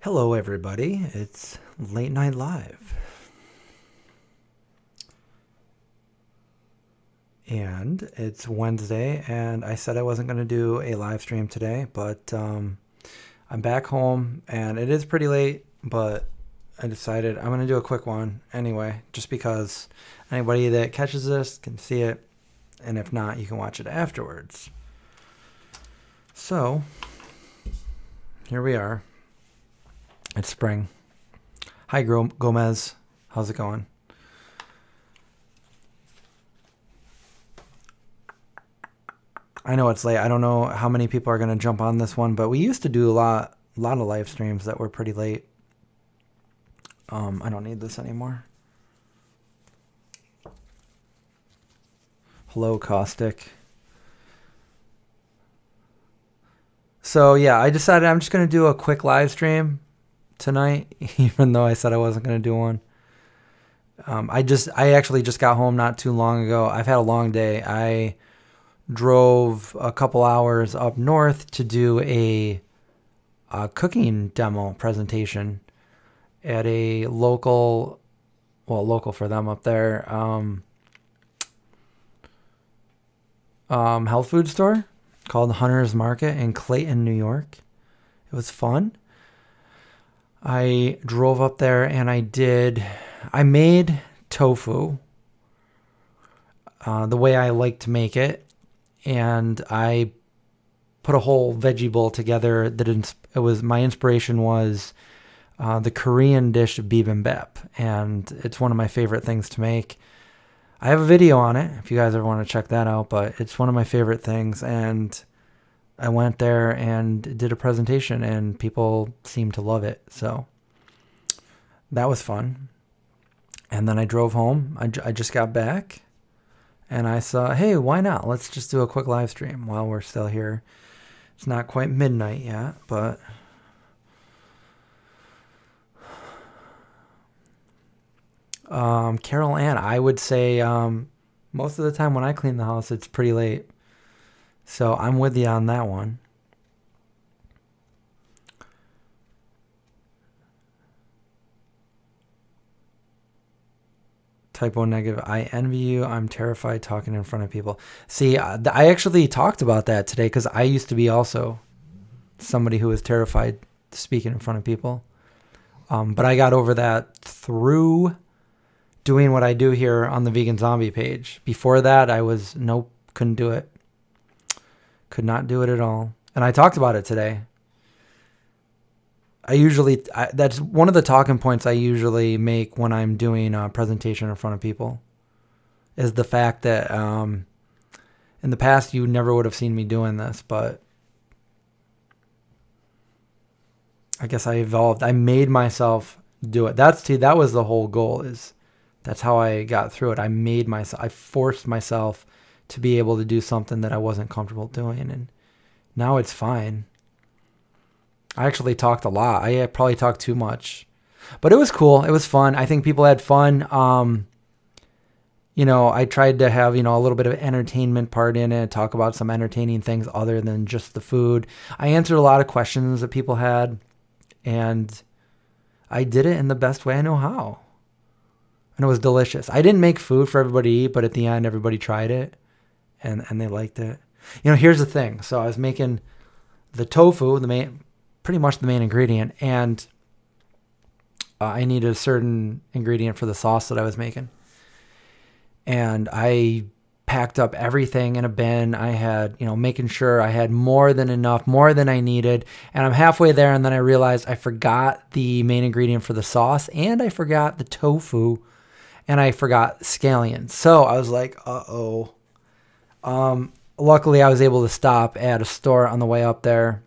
Hello everybody, it's Late Night Live. And it's Wednesday, and I said I wasn't going to do a live stream today, but I'm back home, and it is pretty late, but I decided I'm going to do a quick one anyway, just because anybody that catches this can see it, and if not, you can watch it afterwards. So, here we are. It's spring. Hi, Gomez. How's it going? I know it's late. I don't know how many people are going to jump on this one, but we used to do a lot of live streams that were pretty late. I don't need this anymore. Hello, Caustic. So, yeah, I decided I'm just going to do a quick live stream tonight, even though I said I wasn't going to do one. I actually just got home not too long ago. I've had a long day. I drove a couple hours up north to do a cooking demo presentation at a local for them up there, health food store called Hunter's Market in Clayton, New York. It was fun. I drove up there and I made tofu the way I like to make it. And I put a whole veggie bowl together. My inspiration was the Korean dish bibimbap, and it's one of my favorite things to make. I have a video on it if you guys ever want to check that out, but it's one of my favorite things. And I went there and did a presentation, and people seemed to love it. So that was fun. And then I drove home. I just got back. And I saw, hey, why not? Let's just do a quick live stream while we're still here. It's not quite midnight yet, but Carol Ann, I would say most of the time when I clean the house, it's pretty late. So I'm with you on that one. Typo negative. I envy you. I'm terrified talking in front of people. See, I actually talked about that today because I used to be also somebody who was terrified speaking in front of people. But I got over that through doing what I do here on the Vegan Zombie page. Before that, couldn't do it. Could not do it at all. And I talked about it today. That's one of the talking points I usually make when I'm doing a presentation in front of people, is the fact that in the past you never would have seen me doing this, but I guess I evolved. I made myself do it. That was the whole goal. That's how I got through it. I forced myself to be able to do something that I wasn't comfortable doing, and now it's fine. I actually talked a lot. I probably talked too much, but it was cool. It was fun. I think people had fun. I tried to have, a little bit of entertainment part in it, talk about some entertaining things other than just the food. I answered a lot of questions that people had, and I did it in the best way I know how. And it was delicious. I didn't make food for everybody to eat, but at the end, everybody tried it and they liked it. Here's the thing. So I was making the tofu, pretty much the main ingredient, and I needed a certain ingredient for the sauce that I was making. And I packed up everything in a bin. I had, making sure I had more than enough, more than I needed. And I'm halfway there, and then I realized I forgot the main ingredient for the sauce, and I forgot the tofu, and I forgot scallions. So I was like, uh-oh. Luckily, I was able to stop at a store on the way up there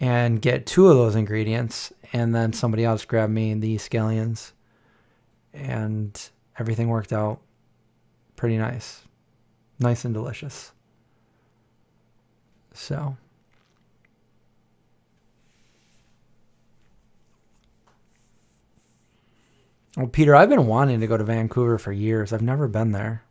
and get 2 of those ingredients, and then somebody else grabbed me the scallions, and everything worked out pretty nice and delicious. So well, Peter, I've been wanting to go to Vancouver for years. I've never been there.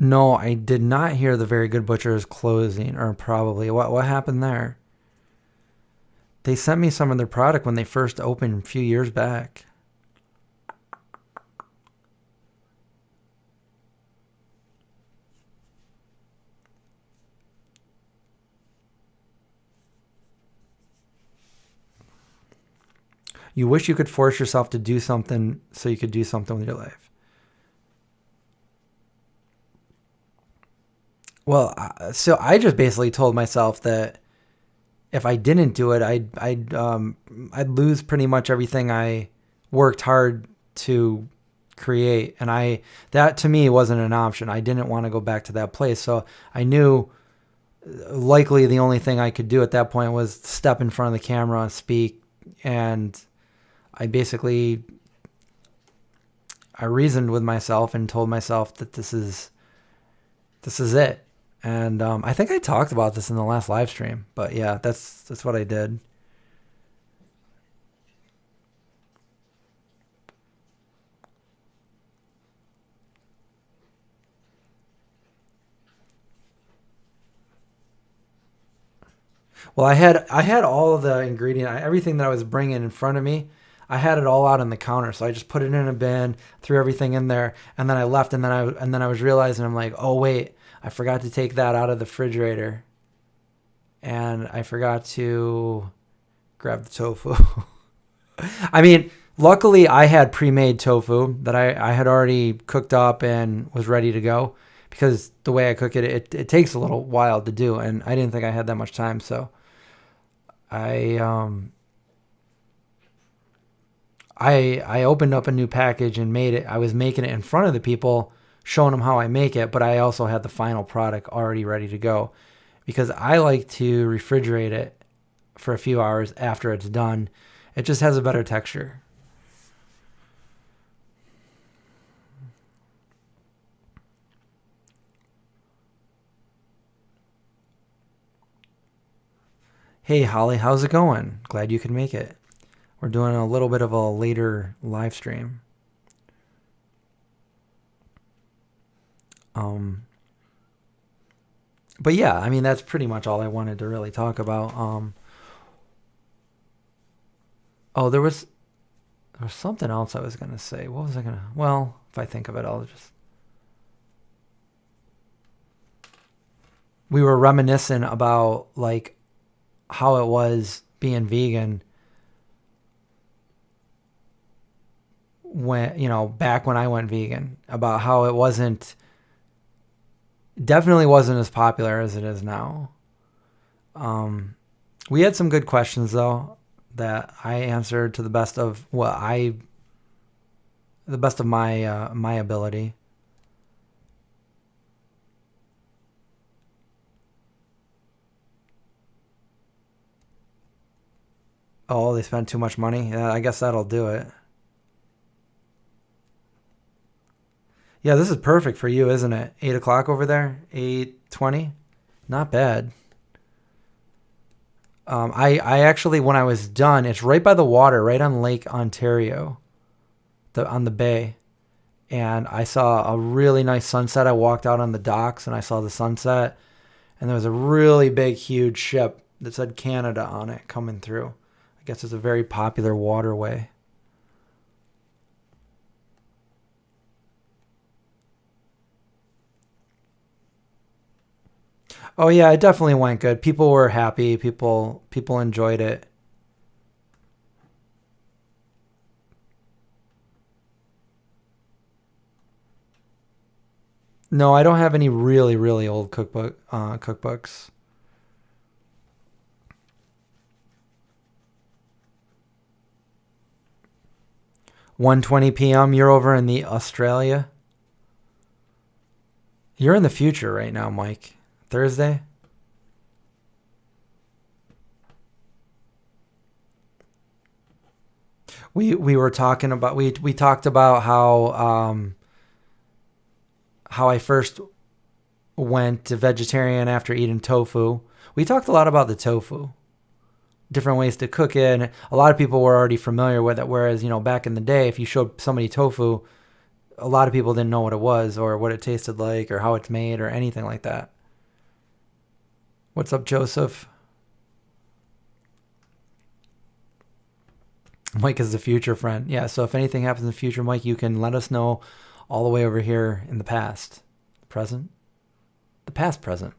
No, I did not hear the Very Good Butcher is closing, or probably. What happened there? They sent me some of their product when they first opened a few years back. You wish you could force yourself to do something so you could do something with your life. Well, so I just basically told myself that if I didn't do it, I'd lose pretty much everything I worked hard to create, and that to me wasn't an option. I didn't want to go back to that place, so I knew likely the only thing I could do at that point was step in front of the camera and speak. And I reasoned with myself and told myself that this is it. And I think I talked about this in the last live stream, but yeah, that's what I did. Well, I had all of the everything that I was bringing in front of me. I had it all out on the counter, so I just put it in a bin, threw everything in there, and then I left. And then I was realizing, I'm like, oh wait, I forgot to take that out of the refrigerator, and I forgot to grab the tofu. I mean, luckily I had pre-made tofu that I had already cooked up and was ready to go, because the way I cook it takes a little while to do, and I didn't think I had that much time, so I opened up a new package and made it. I was making it in front of the people, showing them how I make it, but I also had the final product already ready to go, because I like to refrigerate it for a few hours after it's done. It just has a better texture. Hey Holly, how's it going? Glad you could make it. We're doing a little bit of a later live stream. But yeah, I mean, that's pretty much all I wanted to really talk about. Oh, there was something else I was gonna say. What was I gonna? Well, if I think of it, I'll just. We were reminiscing about like how it was being vegan when, back when I went vegan, about how it definitely wasn't as popular as it is now. We had some good questions though that I answered to the best of my my ability. Oh, they spent too much money? Yeah, I guess that'll do it. Yeah, this is perfect for you, isn't it? 8 o'clock over there? 8:20? Not bad. I actually, when I was done, it's right by the water, right on Lake Ontario, on the bay. And I saw a really nice sunset. I walked out on the docks and I saw the sunset. And there was a really big, huge ship that said Canada on it coming through. I guess it's a very popular waterway. Oh yeah, it definitely went good. People were happy. People enjoyed it. No, I don't have any really, really old cookbooks. 1:20 p.m. You're over in the Australia. You're in the future right now, Mike. Thursday. We were talking about we talked about how I first went to vegetarian after eating tofu. We talked a lot about the tofu, different ways to cook it. And a lot of people were already familiar with it. Whereas, back in the day, if you showed somebody tofu, a lot of people didn't know what it was or what it tasted like or how it's made or anything like that. What's up, Joseph? Mike is the future friend. Yeah, so if anything happens in the future, Mike, you can let us know all the way over here in the past. The present? The past present.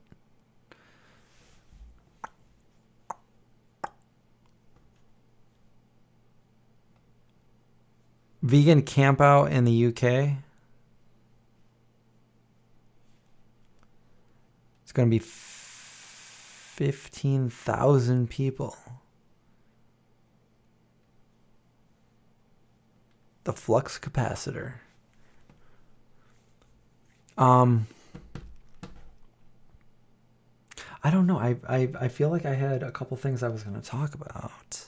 Vegan Campout in the UK. It's going to be 15,000 people. The flux capacitor. I don't know. I feel like I had a couple things I was going to talk about.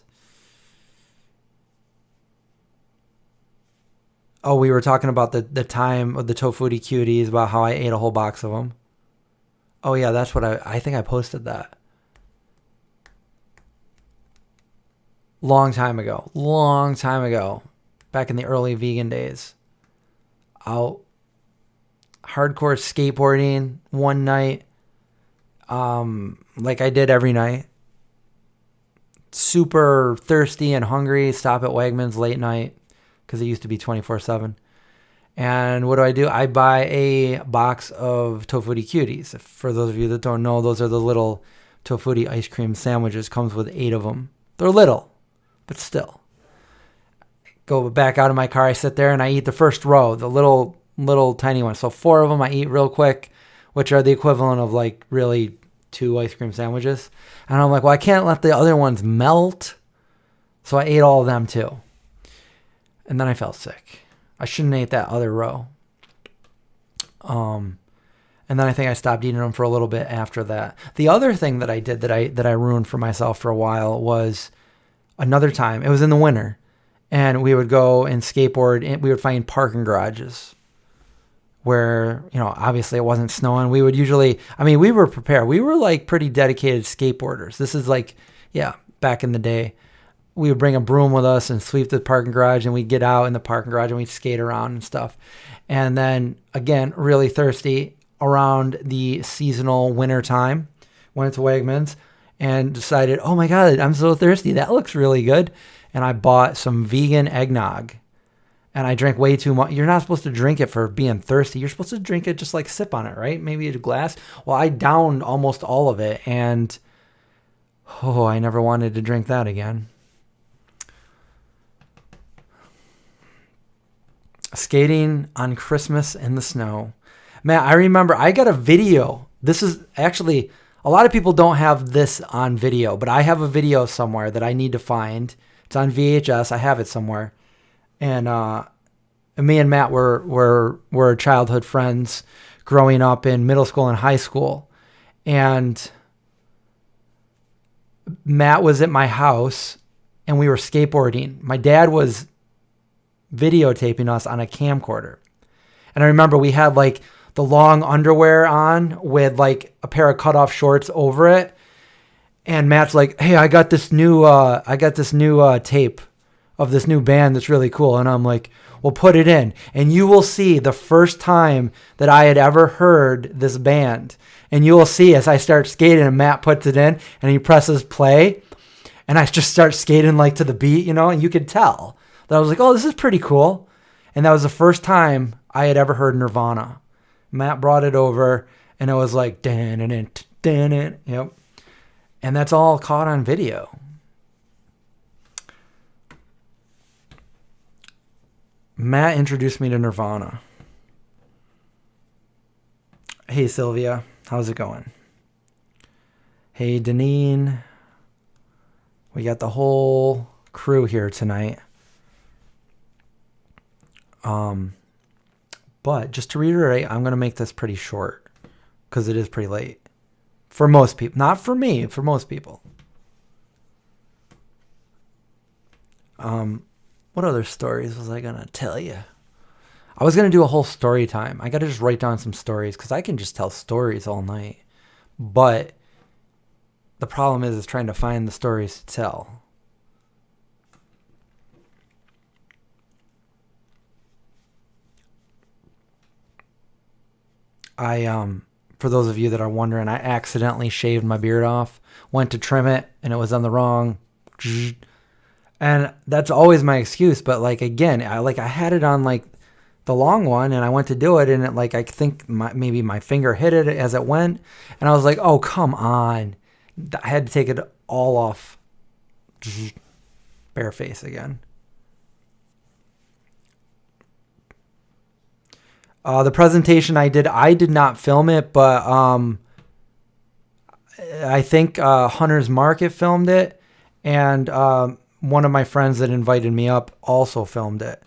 Oh, we were talking about the time of the Tofutti cuties, about how I ate a whole box of them. Oh yeah, that's what I think I posted that. Long time ago. Back in the early vegan days. Out hardcore skateboarding one night. Like I did every night. Super thirsty and hungry. Stop at Wegmans late night, because it used to be 24/7. And what do? I buy a box of Tofutti cuties. For those of you that don't know, those are the little Tofutti ice cream sandwiches. Comes with 8 of them. They're little, but still. Go back out of my car. I sit there and I eat the first row, the little tiny ones. So 4 of them I eat real quick, which are the equivalent of like really 2 ice cream sandwiches. And I'm like, well, I can't let the other ones melt. So I ate all of them too. And then I felt sick. I shouldn't have ate that other row. And then I think I stopped eating them for a little bit after that. The other thing that I did that I ruined for myself for a while was another time. It was in the winter. And we would go and skateboard. And we would find parking garages where, obviously it wasn't snowing. We would usually, we were prepared. We were like pretty dedicated skateboarders. This is like, back in the day. We would bring a broom with us and sweep the parking garage, and we'd get out in the parking garage and we'd skate around and stuff. And then again, really thirsty around the seasonal winter time, went to Wegmans and decided, oh my God, I'm so thirsty. That looks really good. And I bought some vegan eggnog, and I drank way too much. You're not supposed to drink it for being thirsty. You're supposed to drink it just like sip on it, right? Maybe a glass. Well, I downed almost all of it, and I never wanted to drink that again. Skating on Christmas in the snow. Man, I remember I got a video. This is actually, a lot of people don't have this on video, but I have a video somewhere that I need to find. It's on VHS. I have it somewhere. And me and Matt were childhood friends growing up in middle school and high school. And Matt was at my house and we were skateboarding. My dad was videotaping us on a camcorder. And I remember we had like the long underwear on with like a pair of cutoff shorts over it. And Matt's like, hey, I got this new tape of this new band that's really cool. And I'm like, well, put it in. And you will see the first time that I had ever heard this band. And you will see as I start skating and Matt puts it in and he presses play. And I just start skating like to the beat, and you could tell that I was like, oh, this is pretty cool. And that was the first time I had ever heard Nirvana. Matt brought it over, and it was like, yep. And that's all caught on video. Matt introduced me to Nirvana. Hey, Sylvia. How's it going? Hey, Deneen. We got the whole crew here tonight. But just to reiterate, I'm going to make this pretty short because it is pretty late for most people. Not for me, for most people. What other stories was I going to tell you? I was going to do a whole story time. I got to just write down some stories because I can just tell stories all night. But the problem is trying to find the stories to tell. For those of you that are wondering, I accidentally shaved my beard off, went to trim it, and it was on the wrong. And that's always my excuse. But like, again, I had it on like the long one, and I went to do it, and it, like, I think maybe my finger hit it as it went, and I was like, oh, come on. I had to take it all off. Bare face again. The presentation I did not film it, but I think Hunter's Market filmed it, and one of my friends that invited me up also filmed it.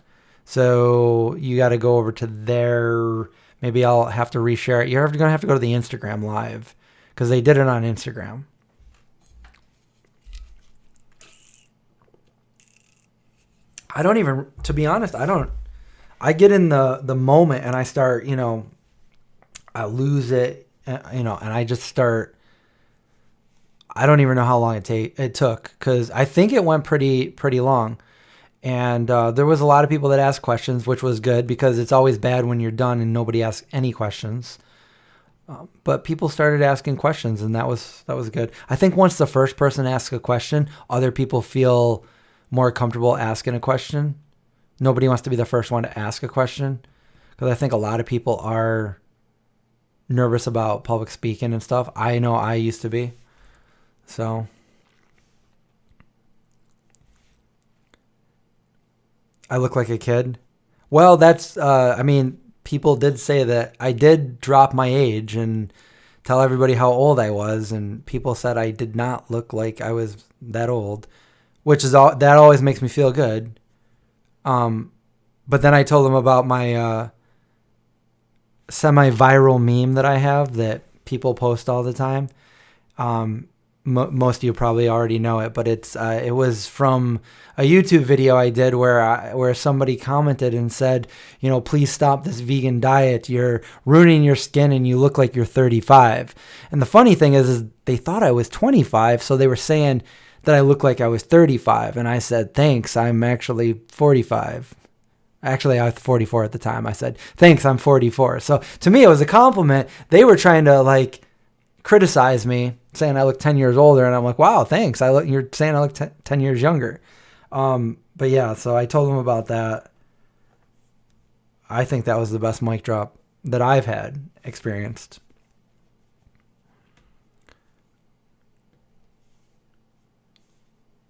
So you got to go over to their, maybe I'll have to reshare it. You're going to have to go to the Instagram live because they did it on Instagram. I don't even, to be honest, I get in the moment and I start, I lose it, and I just start, I don't even know how long it took, because I think it went pretty long. And there was a lot of people that asked questions, which was good, because it's always bad when you're done and nobody asks any questions. But people started asking questions, and that was good. I think once the first person asks a question, other people feel more comfortable asking a question. Nobody wants to be the first one to ask a question, because I think a lot of people are nervous about public speaking and stuff. I know I used to be. So I look like a kid. Well, that's, people did say that I did drop my age and tell everybody how old I was, and people said I did not look like I was that old, which is that always makes me feel good. But then I told them about my semi-viral meme that I have that people post all the time. Most of you probably already know it, but it was from a YouTube video I did where somebody commented and said, please stop this vegan diet. You're ruining your skin and you look like you're 35. And the funny thing is they thought I was 25, so they were saying that I looked like I was 35. And I said, thanks, I'm actually 45. Actually, I was 44 at the time. I said, thanks, I'm 44. So to me, it was a compliment. They were trying to criticize me, saying I look 10 years older. And I'm like, wow, thanks. You're saying I look 10 years younger. But yeah, so I told them about that. I think that was the best mic drop that I've had experienced.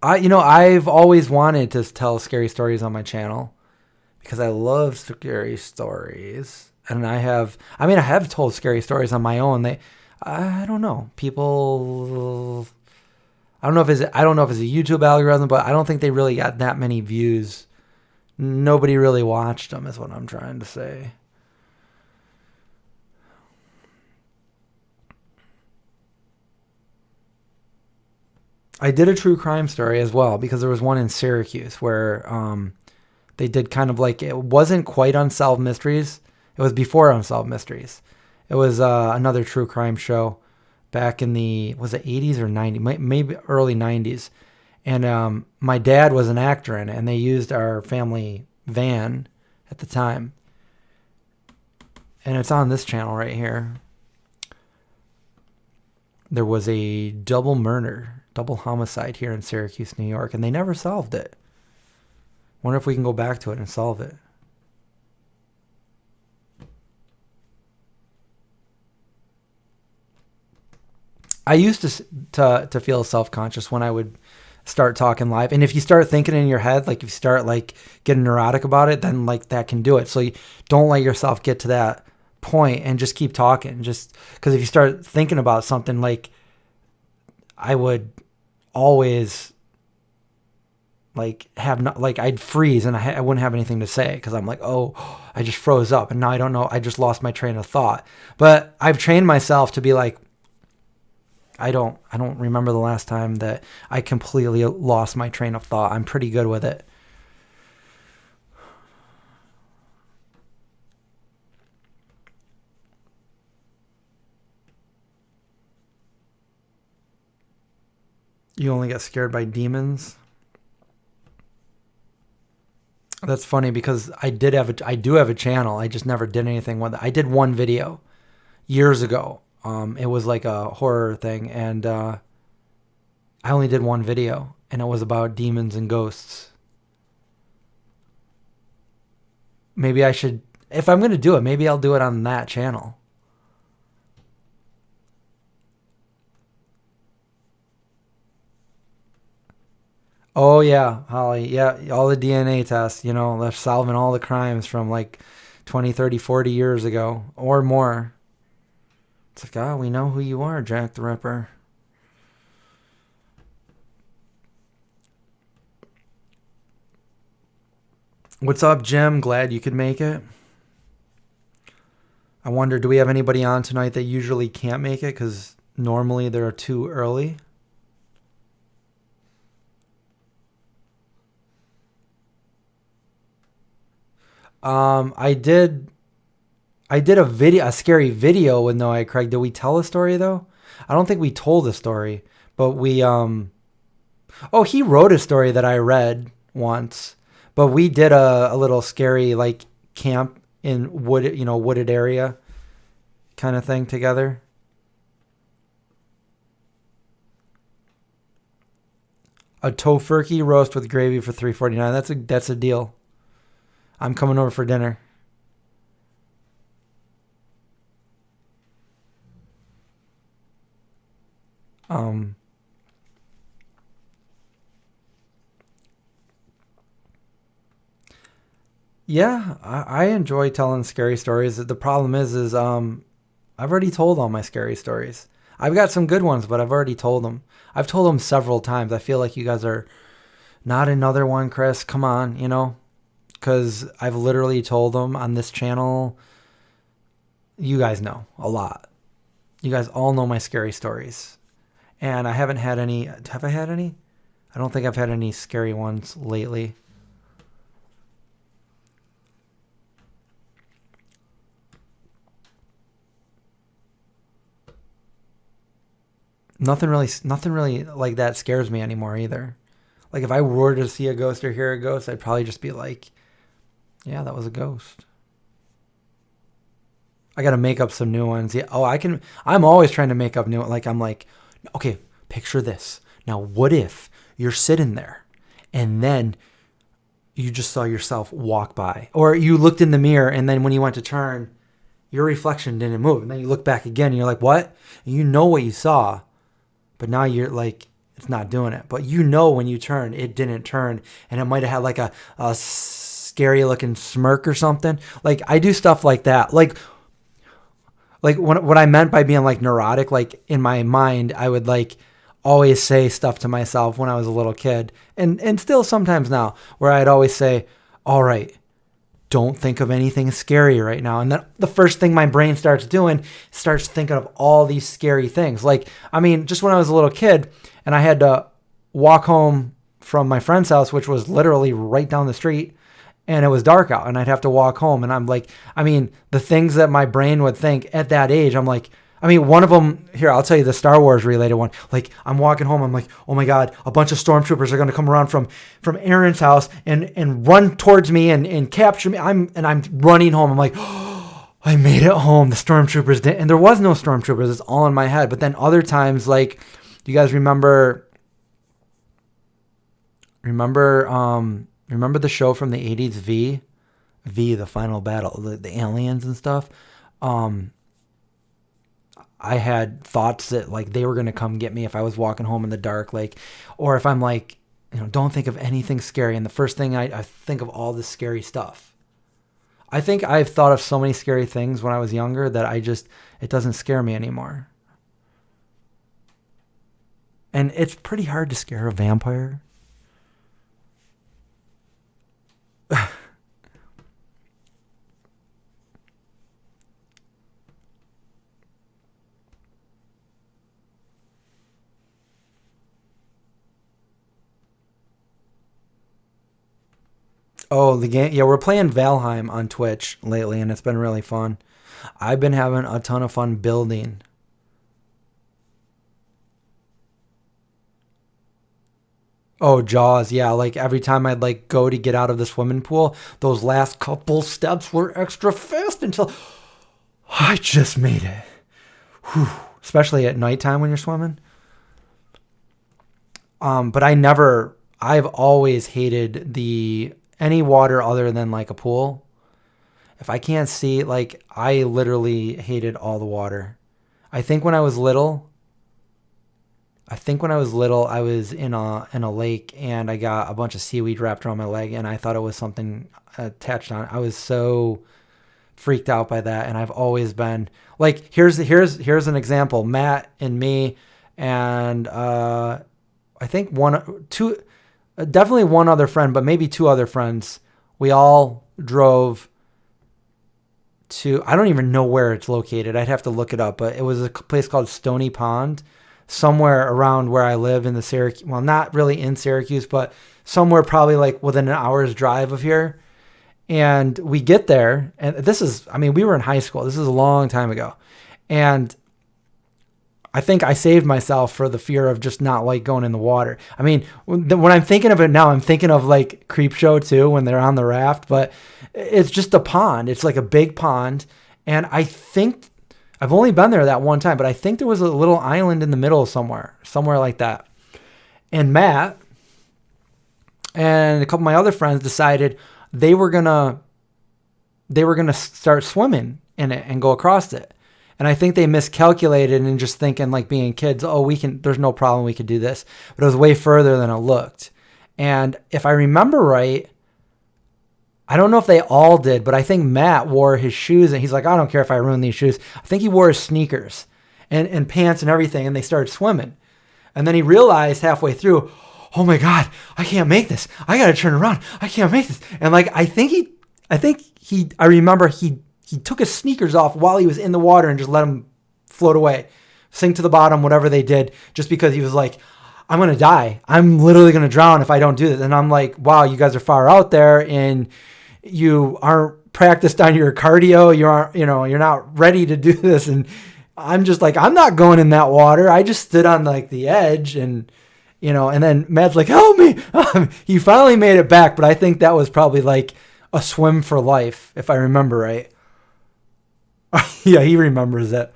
I've always wanted to tell scary stories on my channel because I love scary stories. And I have told scary stories on my own. I don't know. People, I don't know if it's a YouTube algorithm, but I don't think they really got that many views. Nobody really watched them, is what I'm trying to say. I did a true crime story as well, because there was one in Syracuse where they did kind of it wasn't quite Unsolved Mysteries. It was before Unsolved Mysteries. It was another true crime show back in was it 80s or 90s? Maybe early 90s. And my dad was an actor in it, and they used our family van at the time. And it's on this channel right here. There was a double homicide here in Syracuse, New York, and they never solved it. Wonder if we can go back to it and solve it. I used to feel self-conscious when I would start talking live. And if you start thinking in your head, if you start getting neurotic about it, then that can do it. So you don't let yourself get to that point and just keep talking. Just because if you start thinking about something, I would always I'd freeze and I wouldn't have anything to say because I'm oh, I just froze up and now I don't know. I just lost my train of thought. But I've trained myself to be I don't remember the last time that I completely lost my train of thought. I'm pretty good with it. You only get scared by demons. That's funny because I do have a channel. I just never did anything with it. I did one video. years ago. It was like a horror thing, and I only did one video, and it was about demons and ghosts. Maybe I should, if I'm going to do it, maybe I'll do it on that channel. Oh yeah, Holly. Yeah, all the DNA tests, you know, they're solving all the crimes from like 20, 30, 40 years ago or more. It's like, oh, we know who you are, Jack the Ripper. What's up, Jim? Glad you could make it. I wonder, do we have anybody on tonight that usually can't make it because normally they're too early? I did a scary video with Noah Craig. Did we tell a story though? I don't think we told a story, but oh, he wrote a story that I read once, but we did a little scary like camp in wooded area kind of thing together. A tofurkey roast with gravy for $3.49. That's a deal. I'm coming over for dinner. Yeah, I enjoy telling scary stories. The problem is I've already told all my scary stories. I've got some good ones, but I've already told them. I've told them several times. I feel like you guys are not another one, Chris. Come on, you know, because I've literally told them on this channel. You guys know a lot. You guys all know my scary stories. And I haven't had any. Have I had any? I don't think I've had any scary ones lately. Nothing really like that scares me anymore either. Like if I were to see a ghost or hear a ghost, I'd probably just be like, yeah, that was a ghost. I got to make up some new ones. Yeah. Oh, I'm always trying to make up new. Like I'm like, okay, picture this. Now, what if you're sitting there and then you just saw yourself walk by, or you looked in the mirror and then when you went to turn, your reflection didn't move, and then you look back again and you're like, what? And you know what you saw, but now you're like, it's not doing it. But you know when you turn, it didn't turn, and it might have had like a scary looking smirk or something. Like I do stuff like that. Like what I meant by being like neurotic, like in my mind, I would like always say stuff to myself when I was a little kid, and still sometimes now, where I'd always say, all right, don't think of anything scary right now. And then the first thing my brain starts doing starts thinking of all these scary things. Like, I mean, just when I was a little kid and I had to walk home from my friend's house, which was literally right down the street, and it was dark out and I'd have to walk home. And I'm like, I mean, the things that my brain would think at that age, I'm like, I mean, one of them here, I'll tell you the Star Wars related one. Like I'm walking home. I'm like, oh my God, a bunch of stormtroopers are going to come around from Aaron's house and run towards me and capture me. I'm running home. I'm like, oh, I made it home. The stormtroopers didn't. And there was no stormtroopers. It's all in my head. But then other times, like, do you guys remember the show from the 80s, V, The Final Battle, the aliens and stuff? I had thoughts that like they were going to come get me if I was walking home in the dark, like, or if I'm like, you know, don't think of anything scary. And the first thing I think of all this scary stuff. I think I've thought of so many scary things when I was younger that it doesn't scare me anymore. And it's pretty hard to scare a vampire. Oh, the game. Yeah, we're playing Valheim on Twitch lately, and it's been really fun. I've been having a ton of fun building. Oh, Jaws. Yeah, like every time I'd like go to get out of the swimming pool, those last couple steps were extra fast until I just made it. especially at nighttime when you're swimming. But I've always hated any water other than like a pool. If I can't see, like, I literally hated all the water. I think when I was little, I was in a lake and I got a bunch of seaweed wrapped around my leg and I thought it was something attached on. I was so freaked out by that, and I've always been like, here's an example. Matt and me and I think definitely one other friend, but maybe two other friends. We all drove to, I don't even know where it's located. I'd have to look it up, but it was a place called Stoney Pond, somewhere around where I live in the Syracuse. Well, not really in Syracuse, but somewhere probably like within an hour's drive of here. And we get there, and we were in high school. This is a long time ago. And I think I saved myself for the fear of just not like going in the water. I mean, when I'm thinking of it now, I'm thinking of like Creepshow too, when they're on the raft, but it's just a pond. It's like a big pond. And I think I've only been there that one time, but I think there was a little island in the middle somewhere like that. And Matt and a couple of my other friends decided they were going to start swimming in it and go across it. And I think they miscalculated and just thinking, like, being kids, there's no problem, we could do this. But it was way further than it looked. And if I remember right, I don't know if they all did, but I think Matt wore his shoes and he's like, I don't care if I ruin these shoes. I think he wore his sneakers and pants and everything, and they started swimming. And then he realized halfway through, oh my God, I can't make this. I got to turn around. I can't make this. And like, I remember he took his sneakers off while he was in the water and just let them float away, sink to the bottom, whatever they did, just because he was like, I'm going to die. I'm literally going to drown if I don't do this. And I'm like, wow, you guys are far out there and you aren't practiced on your cardio. You're not ready to do this. And I'm just like, I'm not going in that water. I just stood on like the edge and then Matt's like, help me. He finally made it back. But I think that was probably like a swim for life, if I remember right. Yeah, he remembers it.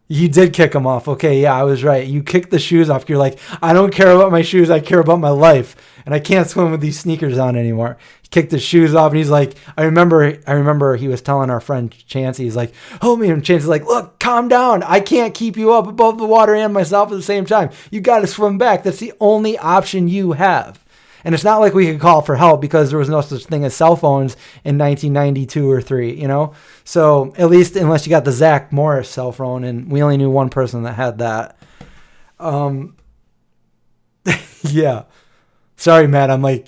You did kick them off. Okay, yeah, I was right. You kicked the shoes off. You're like, I don't care about my shoes. I care about my life. And I can't swim with these sneakers on anymore. He kicked his shoes off, and he's like, I remember he was telling our friend Chancey, he's like, help me. And Chancey's like, look, calm down. I can't keep you up above the water and myself at the same time. You got to swim back. That's the only option you have. And it's not like we could call for help because there was no such thing as cell phones in 1992 or 3, So at least unless you got the Zach Morris cell phone, and we only knew one person that had that. Yeah. Sorry, Matt. I'm like,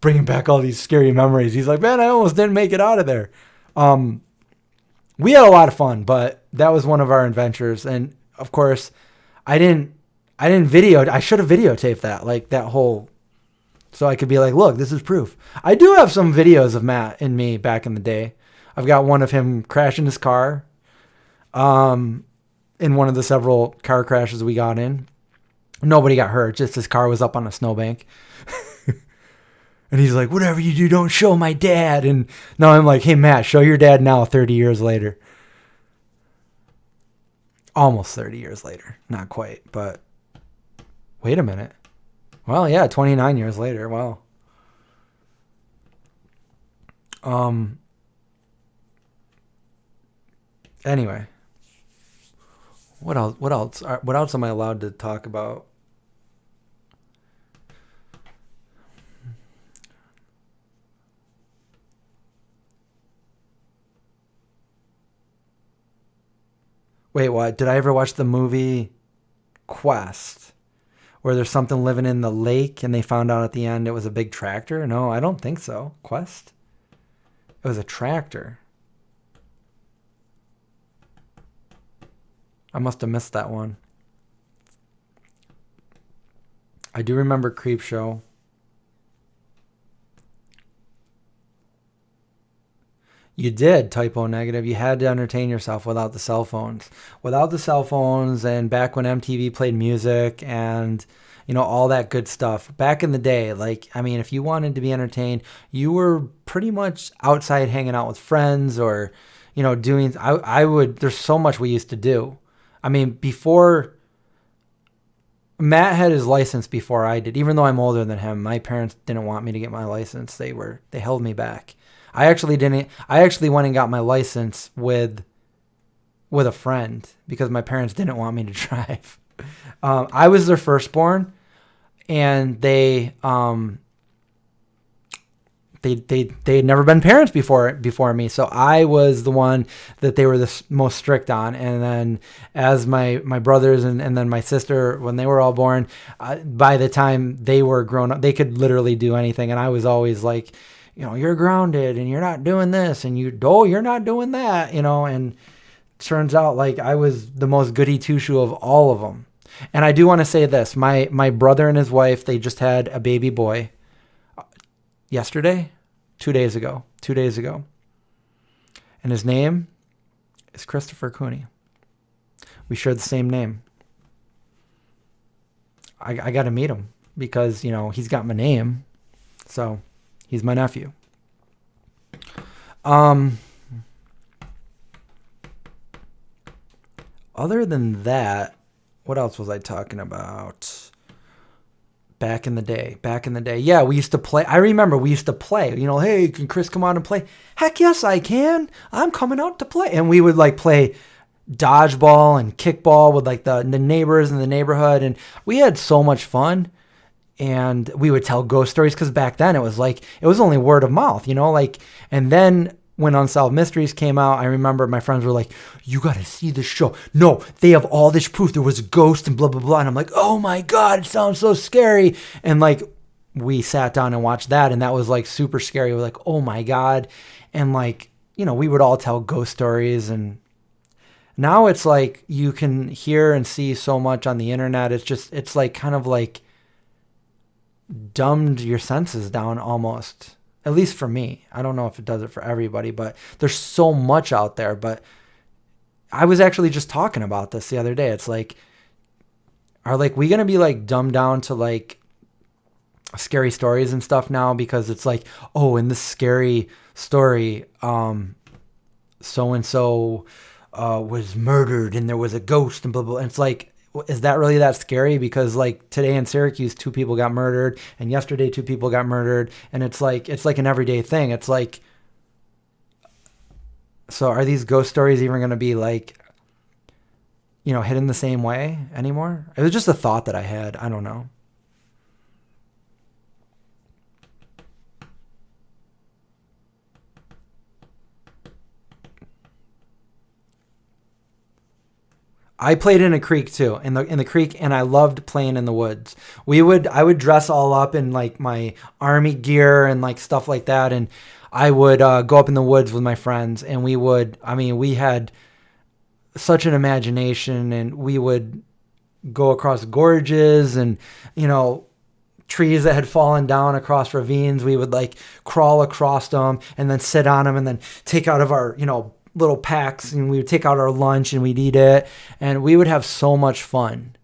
bringing back all these scary memories. He's like, man, I almost didn't make it out of there. We had a lot of fun, but that was one of our adventures. And of course, I should have videotaped that, like that whole. So I could be like, look, this is proof. I do have some videos of Matt and me back in the day. I've got one of him crashing his car in one of the several car crashes we got in. Nobody got hurt. Just his car was up on a snowbank. And he's like, whatever you do, don't show my dad. And now I'm like, hey, Matt, show your dad now 30 years later. Almost 30 years later. Not quite, but wait a minute. Well, yeah, 29 years later. Wow. Anyway, what else? What else am I allowed to talk about? Wait, what? Did I ever watch the movie Quest? Where there's something living in the lake and they found out at the end it was a big tractor? No, I don't think so. Quest? It was a tractor. I must have missed that one. I do remember Creepshow. You did, Typo Negative. You had to entertain yourself without the cell phones. Without the cell phones, and back when MTV played music and, all that good stuff. Back in the day, if you wanted to be entertained, you were pretty much outside hanging out with friends or, there's so much we used to do. I mean, before Matt had his license before I did, even though I'm older than him, my parents didn't want me to get my license. They held me back. I actually went and got my license with a friend because my parents didn't want me to drive. I was their firstborn, and they had never been parents before me, so I was the one that they were the most strict on. And then as my brothers and then my sister, when they were all born, by the time they were grown up, they could literally do anything, and I was always like, you're grounded and you're not doing this, and you're not doing that, and turns out like I was the most goody two-shoe of all of them. And I do want to say this, my brother and his wife, they just had a baby boy yesterday, 2 days ago, and his name is Christopher Cooney. We share the same name. I got to meet him because, he's got my name, so he's my nephew. Other than that, what else was I talking about? Back in the day. Yeah, we used to play. I remember we used to play. Hey, can Chris come out and play? Heck yes, I can. I'm coming out to play. And we would like play dodgeball and kickball with like the neighbors in the neighborhood. And we had so much fun. And we would tell ghost stories because back then it was only word of mouth, and then when Unsolved Mysteries came out, I remember my friends were like, you got to see this show. No, they have all this proof. There was a ghost and blah, blah, blah. And I'm like, oh my God, it sounds so scary. And like, we sat down and watched that. And that was like super scary. We're like, oh my God. And like, we would all tell ghost stories. And now it's like, you can hear and see so much on the internet. It's like kind of like dumbed your senses down almost. At least for me. I don't know if it does it for everybody, but there's so much out there. But I was actually just talking about this the other day. It's like, are like we gonna be like dumbed down to like scary stories and stuff now because it's like, oh, in this scary story, so and so was murdered and there was a ghost and blah blah. And it's like, is that really that scary? Because like today in Syracuse, 2 people got murdered, and yesterday 2 people got murdered, and it's like an everyday thing. It's like, so are these ghost stories even going to be like, hidden the same way anymore? It was just a thought that I had. I don't know. I played in a creek too, in the creek, and I loved playing in the woods. I would dress all up in like my army gear and like stuff like that, and I would go up in the woods with my friends, and we had such an imagination, and we would go across gorges and, trees that had fallen down across ravines. We would like crawl across them and then sit on them and then take out of our, little packs, and we would take out our lunch and we'd eat it, and we would have so much fun.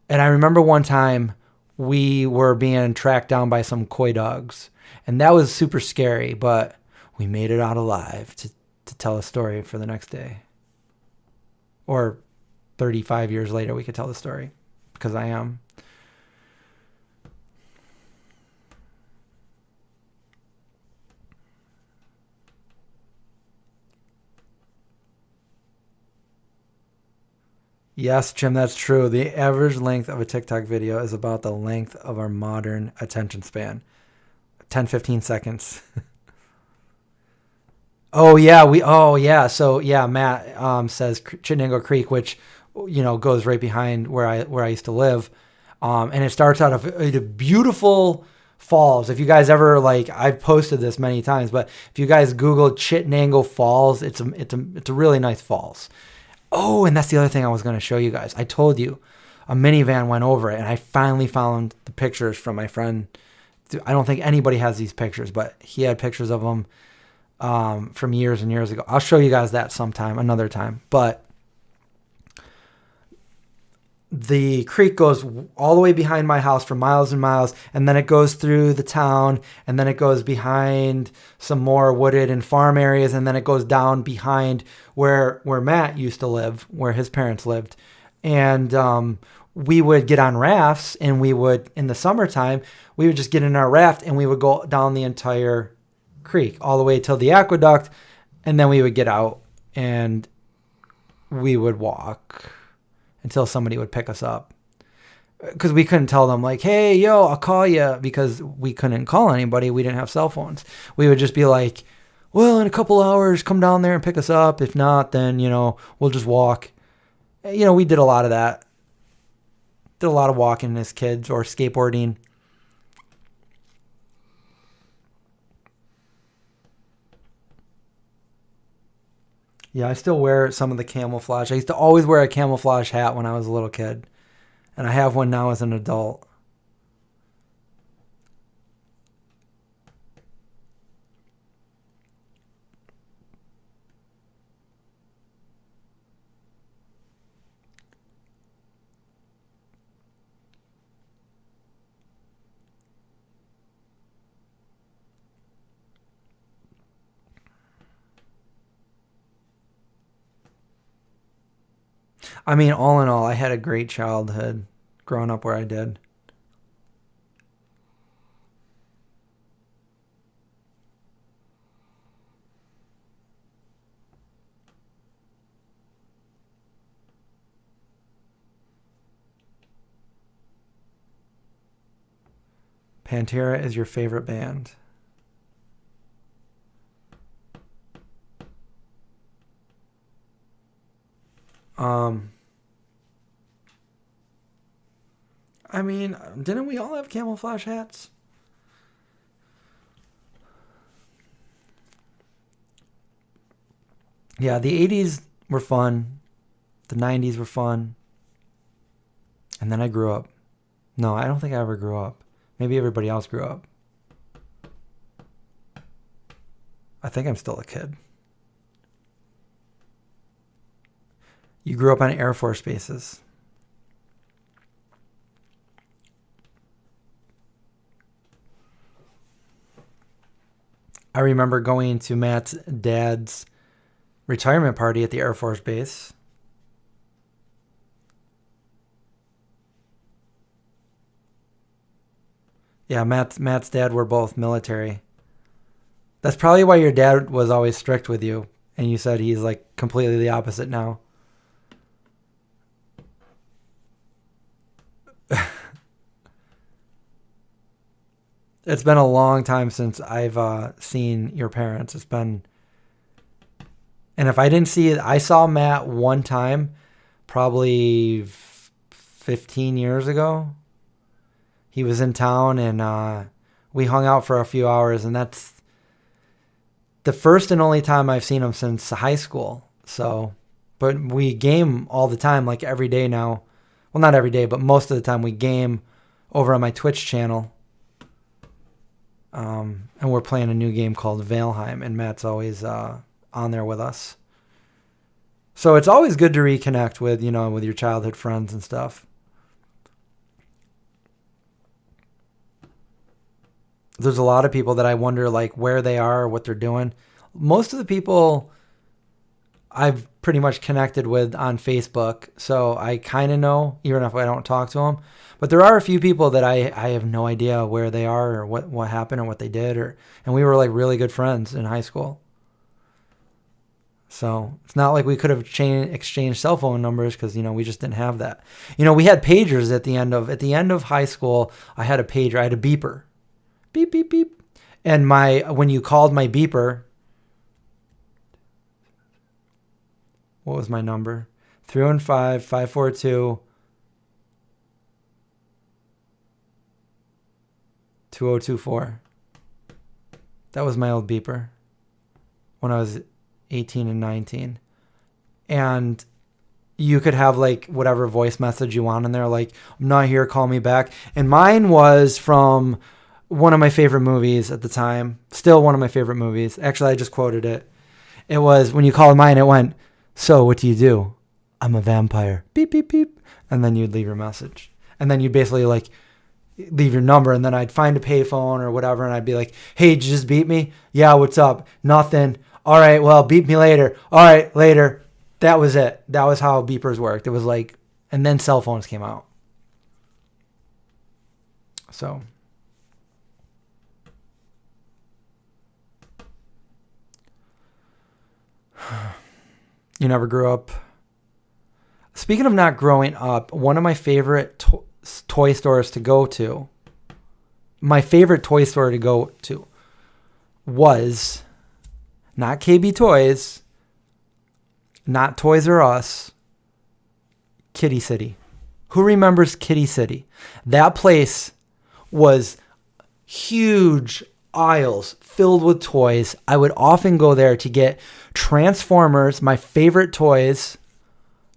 And I remember one time we were being tracked down by some coy dogs, and that was super scary, but we made it out alive to tell a story for the next day. Or 35 years later, we could tell the story because I am. Yes, Jim, that's true. The average length of a TikTok video is about the length of our modern attention span. 10, 15 seconds. Oh, yeah. So, yeah, Matt says Chittenango Creek, which, goes right behind where I used to live. And it starts out of a beautiful falls. If you guys ever, I've posted this many times, but if you guys Google Chittenango Falls, it's a really nice falls. Oh, and that's the other thing I was going to show you guys. I told you a minivan went over it, and I finally found the pictures from my friend. I don't think anybody has these pictures, but he had pictures of them from years and years ago. I'll show you guys that sometime, another time. But the creek goes all the way behind my house for miles and miles, and then it goes through the town, and then it goes behind some more wooded and farm areas, and then it goes down behind where Matt used to live, where his parents lived. And we would get on rafts, and we would, in the summertime, we would just get in our raft, and we would go down the entire creek all the way till the aqueduct, and then we would get out, and we would walk until somebody would pick us up, because we couldn't tell them like, hey, yo, I'll call you, because we couldn't call anybody. We didn't have cell phones. We would just be like, well, in a couple hours, come down there and pick us up. If not, then, we'll just walk. We did a lot of that. Did a lot of walking as kids, or skateboarding. Yeah, I still wear some of the camouflage. I used to always wear a camouflage hat when I was a little kid. And I have one now as an adult. I mean, all in all, I had a great childhood growing up where I did. Pantera is your favorite band. I mean, didn't we all have camouflage hats? Yeah, the 80s were fun. The 90s were fun. And then I grew up. No, I don't think I ever grew up. Maybe everybody else grew up. I think I'm still a kid. You grew up on Air Force bases. I remember going to Matt's dad's retirement party at the Air Force Base. Yeah, Matt's dad were both military. That's probably why your dad was always strict with you, and you said he's like completely the opposite now. It's been a long time since I've seen your parents. And if I didn't see it, I saw Matt one time, probably 15 years ago. He was in town, and we hung out for a few hours, and that's the first and only time I've seen him since high school. So, but we game all the time, like every day now. Well, not every day, but most of the time we game over on my Twitch channel. And we're playing a new game called Valheim, and Matt's always on there with us. So it's always good to reconnect with, with your childhood friends and stuff. There's a lot of people that I wonder like where they are or what they're doing. Most of the people I've pretty much connected with on Facebook, so I kind of know, even if I don't talk to them. But there are a few people that I have no idea where they are or what happened or what they did, and we were like really good friends in high school. So it's not like we could have exchanged cell phone numbers because we just didn't have that. We had pagers at the end of high school. I had a pager. I had a beeper, beep beep beep, and when you called my beeper. What was my number? 315-542-2024. That was my old beeper when I was 18 and 19. And you could have like whatever voice message you want in there, like, I'm not here, call me back. And mine was from one of my favorite movies at the time. Still one of my favorite movies. Actually, I just quoted it. It was, when you called mine, it went, so what do you do? I'm a vampire. Beep, beep, beep. And then you'd leave your message. And then you'd basically like leave your number, and then I'd find a payphone or whatever, and I'd be like, hey, did you just beep me? Yeah, what's up? Nothing. All right, well, beep me later. All right, later. That was it. That was how beepers worked. It was like, and then cell phones came out. So. You never grew up. Speaking of not growing up, one of my favorite toy stores to go to, my favorite toy store to go to was not KB Toys, not Toys R Us, Kitty City. Who remembers Kitty City? That place was huge aisles filled with toys. I would often go there to get Transformers, my favorite toys.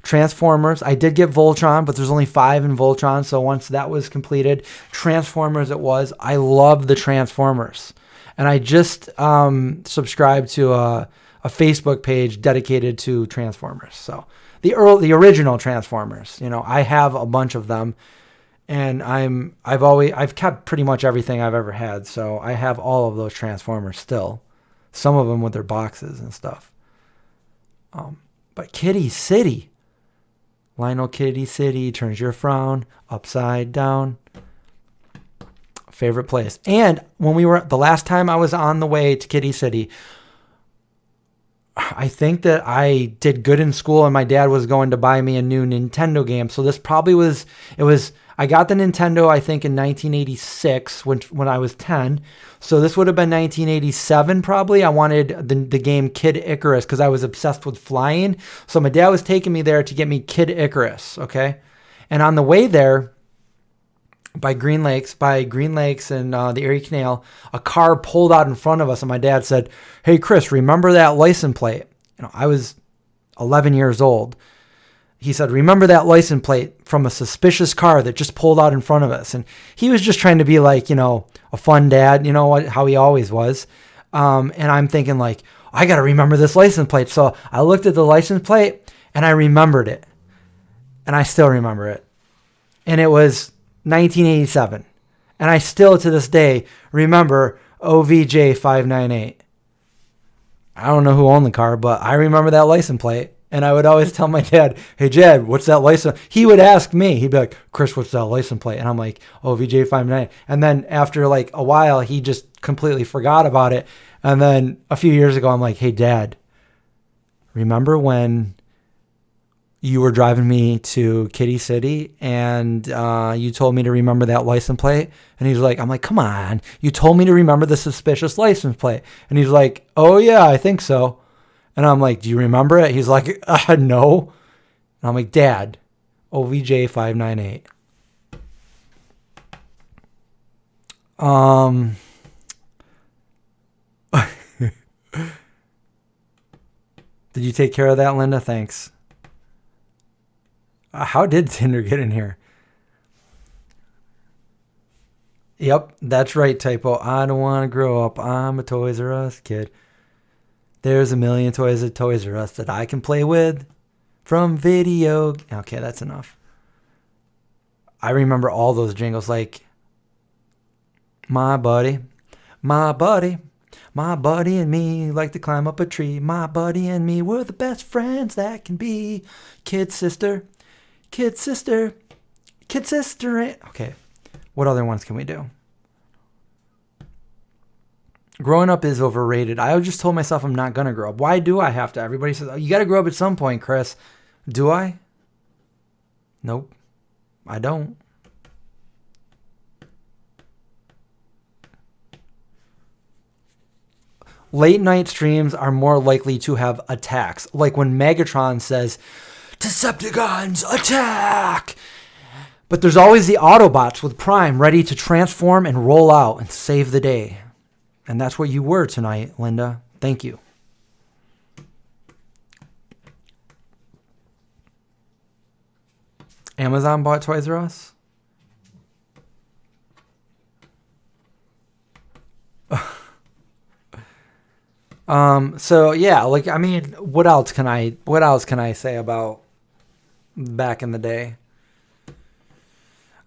Transformers. I did get Voltron, but there's only 5 in Voltron. So once that was completed, Transformers it was. I love the Transformers. And I just subscribed to a Facebook page dedicated to Transformers. So the original Transformers, you know, I have a bunch of them, and I've kept pretty much everything I've ever had. So I have all of those Transformers still, some of them with their boxes and stuff. But Kitty City, Lionel Kitty City turns your frown upside down. Favorite place. And when the last time I was on the way to Kitty City, I think that I did good in school and my dad was going to buy me a new Nintendo game. So this probably I got the Nintendo, I think, in 1986 when I was 10. So this would have been 1987 probably. I wanted the game Kid Icarus because I was obsessed with flying. So my dad was taking me there to get me Kid Icarus, okay? And on the way there, by Green Lakes and the Erie Canal, a car pulled out in front of us, and my dad said, "Hey, Chris, remember that license plate?" You know, I was 11 years old. He said, "Remember that license plate from a suspicious car that just pulled out in front of us?" And he was just trying to be like, you know, a fun dad, you know, how he always was. And I'm thinking like, I got to remember this license plate. So I looked at the license plate and I remembered it. And I still remember it. And it was 1987. And I still to this day remember OVJ 598. I don't know who owned the car, but I remember that license plate. And I would always tell my dad, "Hey, Dad, what's that license?" He would ask me. He'd be like, "Chris, what's that license plate?" And I'm like, "Oh, VJ59." And then after like a while, he just completely forgot about it. And then a few years ago, I'm like, "Hey, Dad, remember when you were driving me to Kitty City and you told me to remember that license plate?" And he's like, I'm like, "Come on. You told me to remember the suspicious license plate." And he's like, "Oh, yeah, I think so." And I'm like, "Do you remember it?" He's like, "No." And I'm like, "Dad, OVJ 598. Did you take care of that, Linda? Thanks. How did Tinder get in here? Yep, that's right, Typo. I don't want to grow up. I'm a Toys R Us kid. There's a million toys at Toys R Us that I can play with from video. Okay, that's enough. I remember all those jingles like, my buddy and me like to climb up a tree. My buddy and me, we're the best friends that can be. Kid sister. Okay, what other ones can we do? Growing up is overrated. I just told myself I'm not going to grow up. Why do I have to? Everybody says, "Oh, you got to grow up at some point, Chris." Do I? Nope, I don't. Late night streams are more likely to have attacks. Like when Megatron says, "Decepticons, attack!" But there's always the Autobots with Prime ready to transform and roll out and save the day. And that's what you were tonight, Linda. Thank you. Amazon bought Toys R Us? So yeah, like, I mean, what else can I say about back in the day.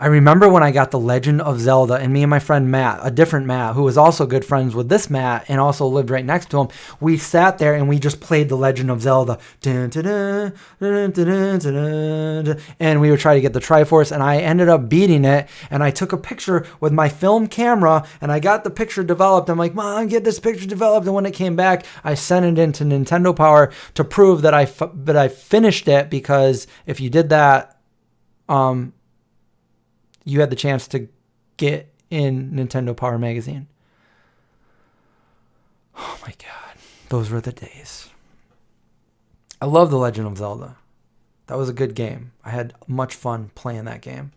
I remember when I got The Legend of Zelda, and me and my friend Matt, a different Matt, who was also good friends with this Matt and also lived right next to him, we sat there and we just played The Legend of Zelda. Dun, dun, dun, dun, dun, dun, dun, dun, and we would try to get the Triforce, and I ended up beating it, and I took a picture with my film camera, and I got the picture developed. I'm like, Mom, get this picture developed. And when it came back, I sent it into Nintendo Power to prove that I finished it, because if you did that, you had the chance to get in Nintendo Power Magazine. Oh my God. Those were the days. I love The Legend of Zelda. That was a good game. I had much fun playing that game.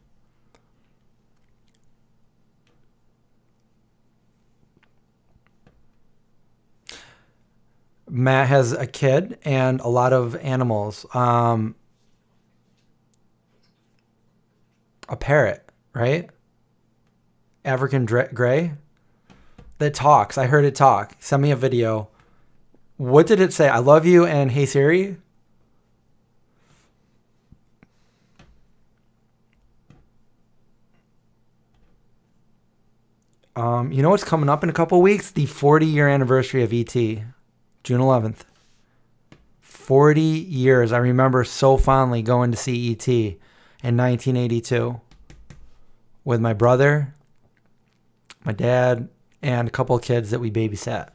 Matt has a kid and a lot of animals. A parrot, right? African gray that talks. I heard it talk. Send me a video. What did it say? I love you and hey Siri. You know what's coming up in a couple weeks? The 40-year anniversary of E.T. June 11th. 40 years. I remember so fondly going to see E.T. in 1982 with my brother, my dad, and a couple of kids that we babysat.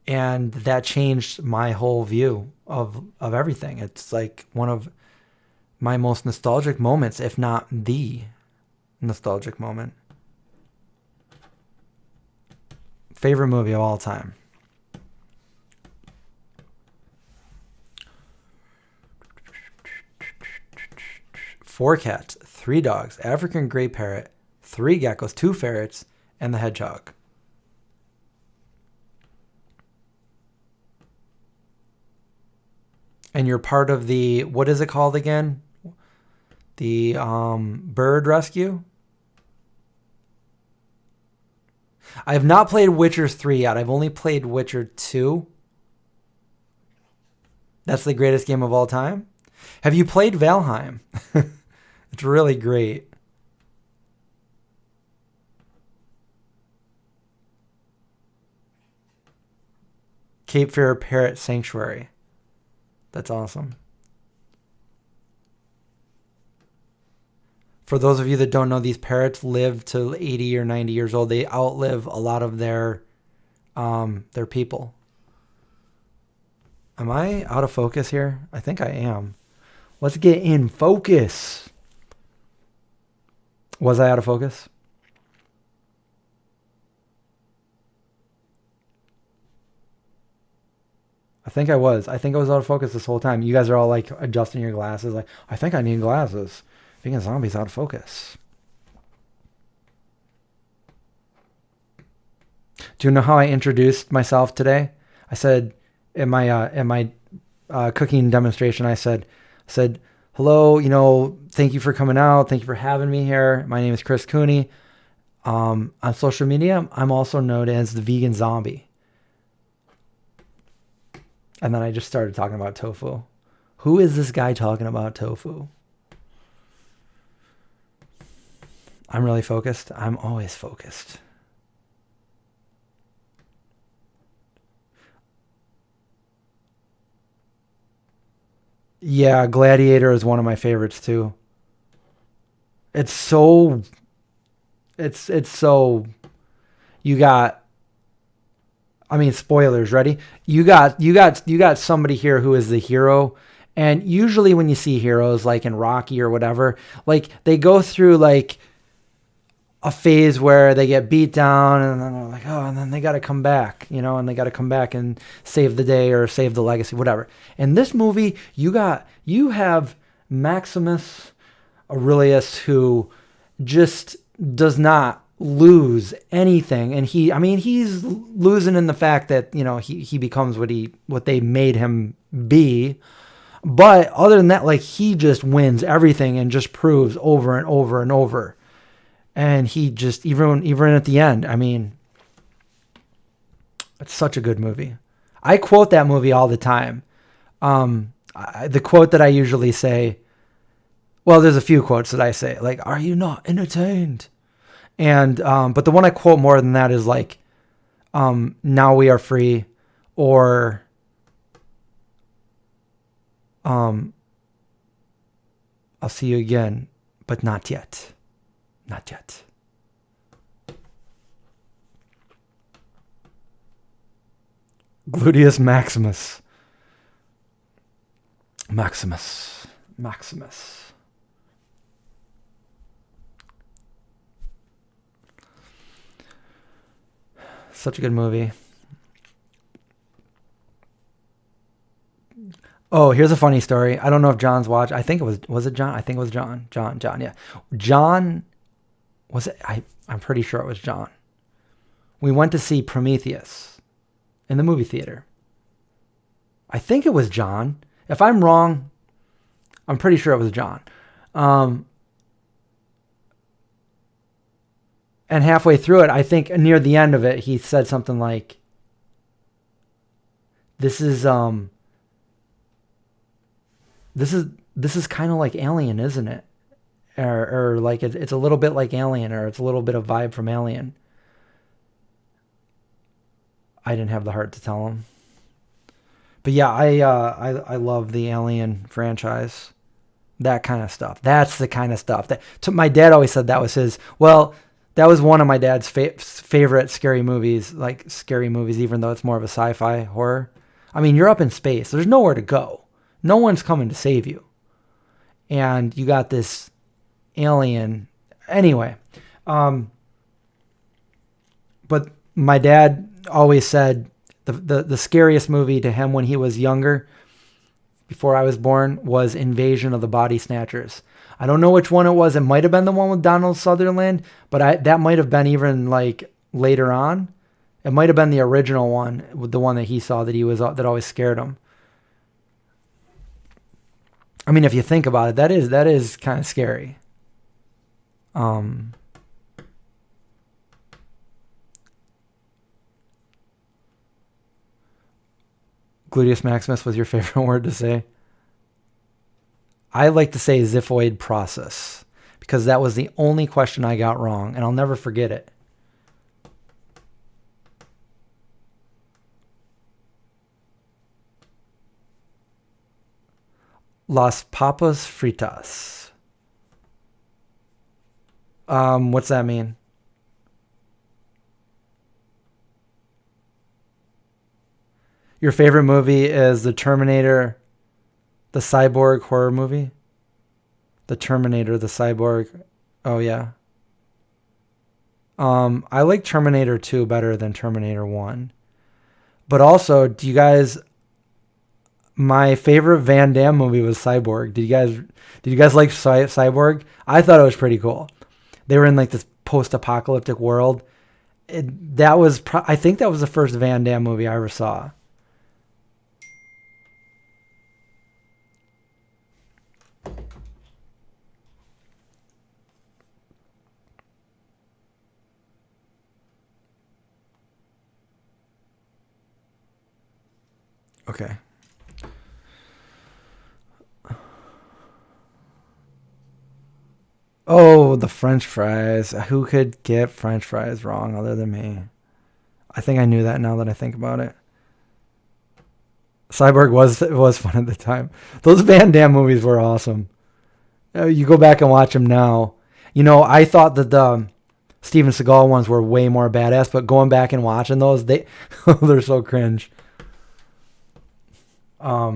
And that changed my whole view of everything. It's like one of my most nostalgic moments, if not the nostalgic moment. Favorite movie of all time. Four cats, 3 dogs, African gray parrot, 3 geckos, 2 ferrets, and the hedgehog. And you're part of the, what is it called again? The bird rescue? I have not played Witcher 3 yet. I've only played Witcher 2. That's the greatest game of all time. Have you played Valheim? It's really great. Cape Fear Parrot Sanctuary. That's awesome. For those of you that don't know, these parrots live to 80 or 90 years old. They outlive a lot of their people. Am I out of focus here? I think I am. Let's get in focus. Was I out of focus? I think I was. I think I was out of focus this whole time. You guys are all like adjusting your glasses. Like, I think I need glasses. Being a zombie's out of focus. Do you know how I introduced myself today? I said in my cooking demonstration, I said, hello, thank you for coming out. Thank you for having me here. My name is Chris Cooney. On social media, I'm also known as the vegan zombie. And then I just started talking about tofu. Who is this guy talking about tofu? I'm really focused. I'm always focused. Yeah, Gladiator is one of my favorites too. It's so you got, I mean, spoilers, ready? You got somebody here who is the hero. And usually when you see heroes like in Rocky or whatever, like they go through like a phase where they get beat down and then they're like, oh, and then they got to come back, and they got to come back and save the day or save the legacy, whatever. In this movie, you have Maximus Aurelius, who just does not lose anything. And he's losing in the fact that, he becomes what they made him be. But other than that, like, he just wins everything and just proves over and over and over. And he just, even at the end, I mean, it's such a good movie. I quote that movie all the time. The quote that I usually say, well, there's a few quotes that I say, like, "Are you not entertained?" And but the one I quote more than that is like, "Now we are free," or "I'll see you again, but not yet, not yet." Gluteus Maximus. Maximus. Such a good movie. Oh, here's a funny story. I don't know if John's watched. I think it was it John? I think it was John. John, yeah. John, was it? I'm pretty sure it was John. We went to see Prometheus in the movie theater. I think it was John. If I'm wrong, I'm pretty sure it was John. And halfway through it, I think near the end of it, he said something like, this is kind of like Alien, isn't it? Or like it's a little bit like Alien, or it's a little bit of vibe from Alien. I didn't have the heart to tell him. But yeah, I love the Alien franchise. That kind of stuff. That's the kind of stuff that my dad always said that was his. Well, that was one of my dad's favorite scary movies, even though it's more of a sci-fi horror. I mean, you're up in space. There's nowhere to go. No one's coming to save you. And you got this alien. Anyway, but my dad always said the scariest movie to him when he was younger, before I was born, was Invasion of the Body Snatchers. I don't know which one it was. It might have been the one with Donald Sutherland, but that might have been even like later on. It might have been the original one, the one that he saw that always scared him. I mean, if you think about it, that is kind of scary. Gluteus Maximus was your favorite word to say? I like to say xiphoid process, because that was the only question I got wrong, and I'll never forget it. Las papas fritas. What's that mean? Your favorite movie is The Terminator, the cyborg horror movie? The Terminator, the cyborg. Oh, yeah. I like Terminator 2 better than Terminator 1. But also, my favorite Van Damme movie was Cyborg. Did you guys like Cyborg? I thought it was pretty cool. They were in like this post-apocalyptic world. I think that was the first Van Damme movie I ever saw. Okay. Oh, the French fries. Who could get French fries wrong other than me? I think I knew that now that I think about it. Cyborg was fun at the time. Those Van Damme movies were awesome. You go back and watch them now. You know, I thought that the Steven Seagal ones were way more badass, but going back and watching those, they're so cringe. I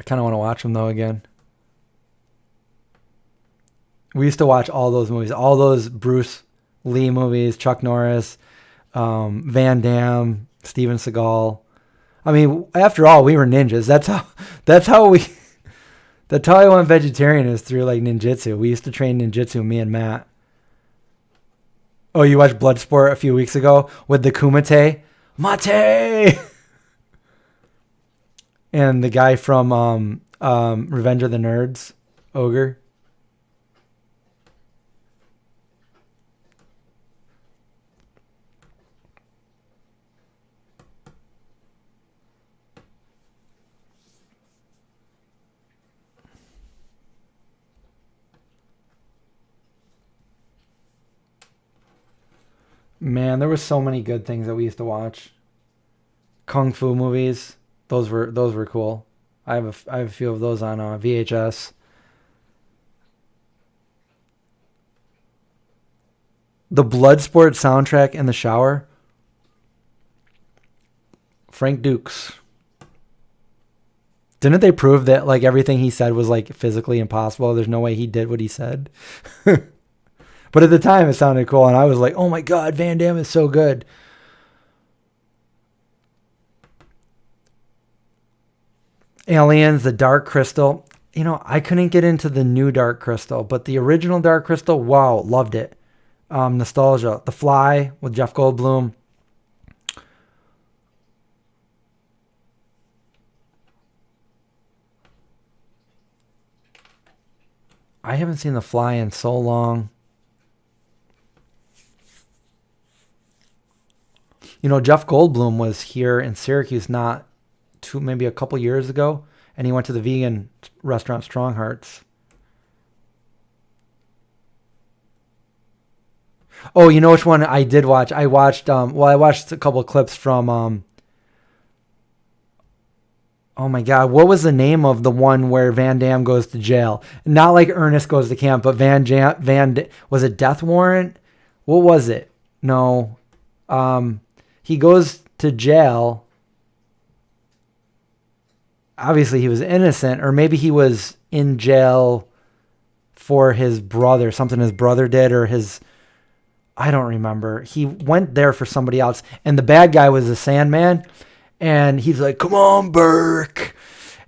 kind of want to watch them though again. We used to watch all those movies, all those Bruce Lee movies, Chuck Norris, Van Damme, Steven Seagal. I mean, after all, we were ninjas. That's how I went vegetarian, is through like ninjutsu. We used to train ninjutsu, me and Matt. Oh, you watched Bloodsport a few weeks ago with the Kumite? Mate! And the guy from Revenge of the Nerds, Ogre. Man, there were so many good things that we used to watch. Kung fu movies. Those were cool. I have a few of those on VHS. The Bloodsport soundtrack in the shower. Frank Dukes. Didn't they prove that like everything he said was like physically impossible? There's no way he did what he said. But at the time it sounded cool and I was like, "Oh my god, Van Damme is so good." Aliens, the Dark Crystal. You know, I couldn't get into the new Dark Crystal, but the original Dark Crystal, wow, loved it. Nostalgia. The Fly with Jeff Goldblum. I haven't seen The Fly in so long. You know, Jeff Goldblum was here in Syracuse maybe a couple years ago, and he went to the vegan restaurant Strong Hearts. Oh, you know which one I did watch? I watched I watched a couple of clips from oh my god, what was the name of the one where Van Damme goes to jail? Not like Ernest goes to camp, but was it Death Warrant? What was it? No. He goes to jail. Obviously he was innocent, or maybe he was in jail for his brother, something his brother did, or I don't remember. He went there for somebody else, and the bad guy was the Sandman, and he's like, "Come on, Burke."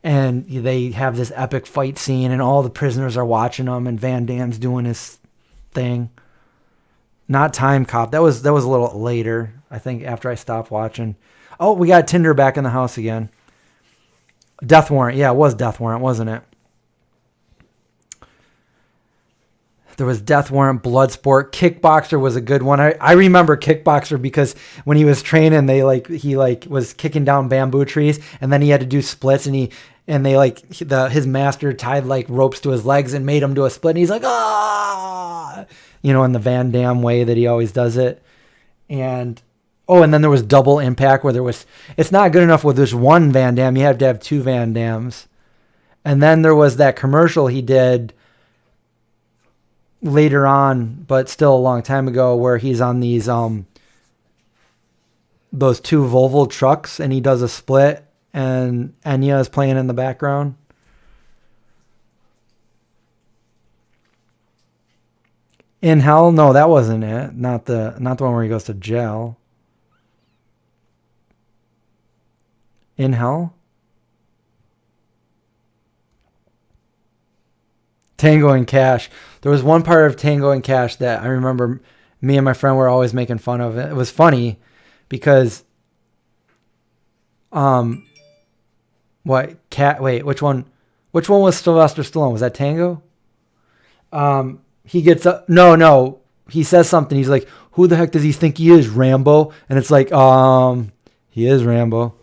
And they have this epic fight scene, and all the prisoners are watching them, and Van Damme's doing his thing. Not Time Cop. That was a little later, I think, after I stopped watching. Oh, we got Tinder back in the house again. Death Warrant. Yeah, it was Death Warrant, wasn't it? There was Death Warrant, Bloodsport. Kickboxer was a good one. I remember Kickboxer because when he was training, he was kicking down bamboo trees, and then he had to do splits, and his master tied like ropes to his legs and made him do a split, and he's like, "Ah!" You know, in the Van Damme way that he always does it. And and then there was Double Impact, where it's not good enough with just one Van Damme, you have to have two Van Dammes. And then there was that commercial he did later on, but still a long time ago, where he's on these those two Volvo trucks and he does a split and Enya is playing in the background. In Hell? No, that wasn't it. Not the one where he goes to jail. In Hell? Tango and Cash. There was one part of Tango and Cash that I remember me and my friend were always making fun of. It was funny because which one was Sylvester Stallone? Was that Tango? He gets up. No. He says something. He's like, "Who the heck does he think he is, Rambo?" And it's like, he is Rambo.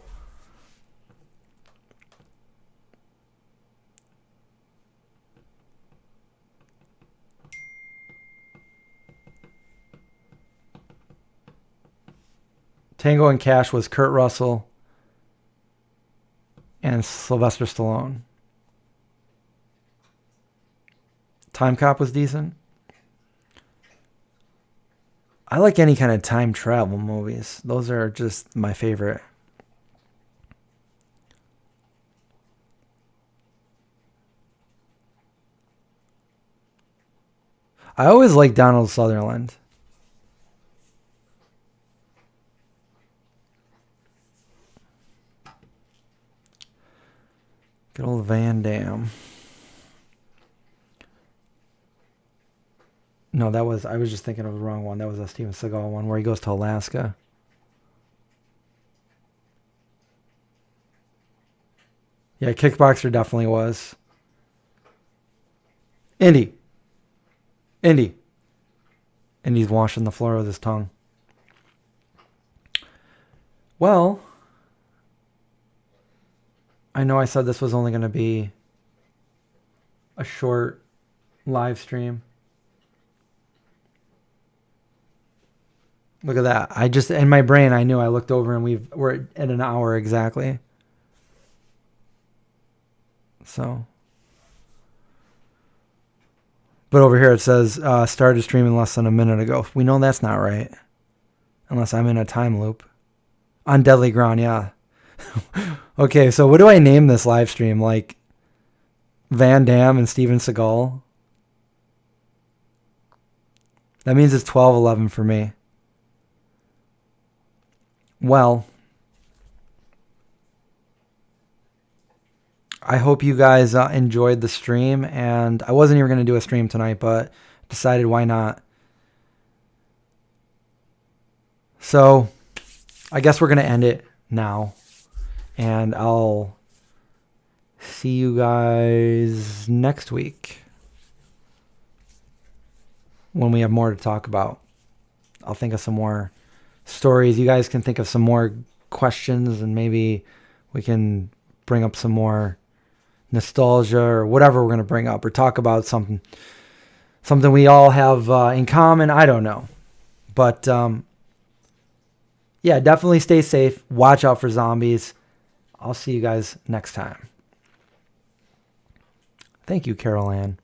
Tango and Cash was Kurt Russell and Sylvester Stallone. Time Cop was decent. I like any kind of time travel movies. Those are just my favorite. I always liked Donald Sutherland. Good old Van Damme. No, I was just thinking of the wrong one. That was a Steven Seagal one where he goes to Alaska. Yeah, Kickboxer definitely was. Indy. And he's washing the floor with his tongue. Well, I know I said this was only going to be a short live stream. Look at that. I just, in my brain, I knew. I looked over and we're at an hour exactly. So. But over here it says, started streaming less than a minute ago. We know that's not right. Unless I'm in a time loop. On Deadly Ground, yeah. Okay, so what do I name this live stream? Like Van Damme and Steven Seagal? That means it's 12:11 for me. Well, I hope you guys enjoyed the stream, and I wasn't even going to do a stream tonight, but decided why not. So, I guess we're going to end it now, and I'll see you guys next week when we have more to talk about. I'll think of some more stories. You guys can think of some more questions, and maybe we can bring up some more nostalgia or whatever we're going to bring up, or talk about something we all have in common. I don't know. But yeah, definitely stay safe. Watch out for zombies. I'll see you guys next time. Thank you, Carol Ann.